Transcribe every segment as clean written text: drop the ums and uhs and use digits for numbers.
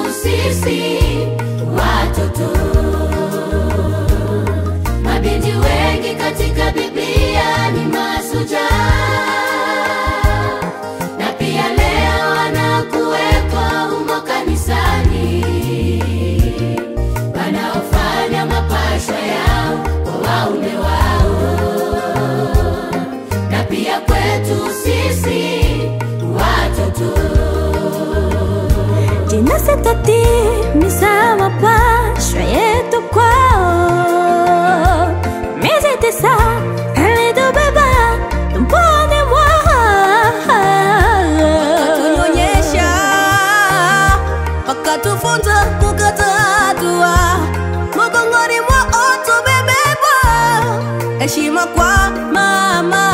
sisi watoto. Mabinti wengi katika Biblia ni mashujaa, na pia leo wanakuwepo humo kanisani, wanaofanya mapasho yao kwa waume wao. Na pia kwetu sisi watoto, jina setati misa mapasho yetu kwao. Miezi 9 alitubeba tumboni mwao, wakatunyonyesha, wakatufunza kukata hatua. Mgongoni mwao tumebebwa heshima kwa mama.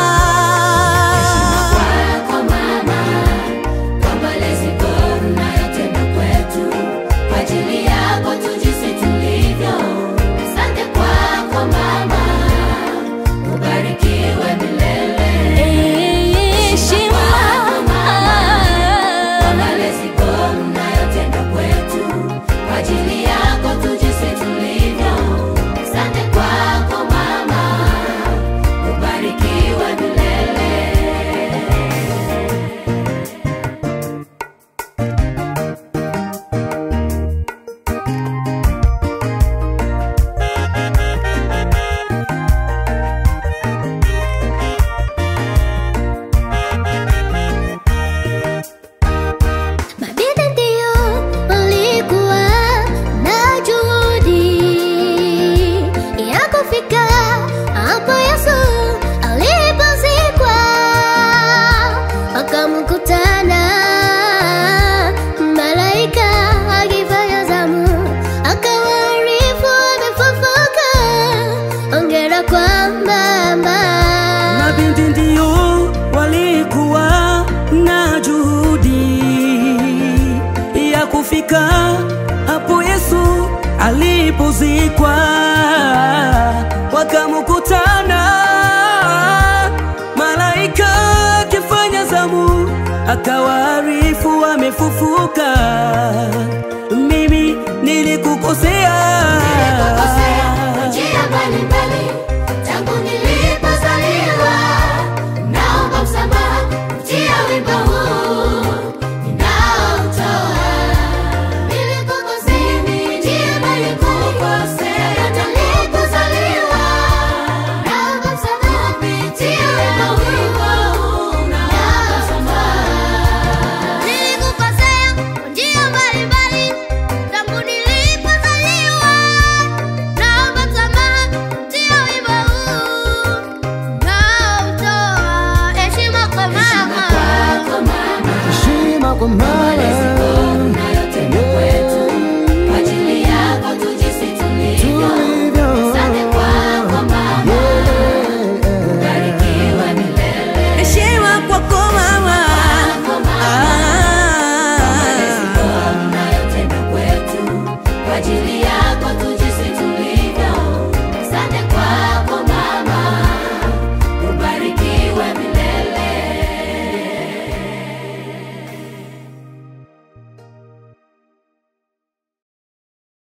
Mabinti ndio walikuwa na juhudi ya kufika hapo Yesu alipozikwa, wakamkutana malaika akifanya zamu, akawaarifu amefufuka. Mimi nilikukosea njia mbalimbali tangu nilipozaliwa. Naomba msamaha kupitia wimbo huu ninaotoa. Nilikukosea njia mbalimbali tangu nilipozaliwa. Naomba msamaha kupitia wimbo huu ninaotoa. nilikukosea njia mbalimbali tangu nilipozaliwa. Naomba msamaha kupitia wimbo huu naotoa. Heshima kwa mama, heshima kwa mama.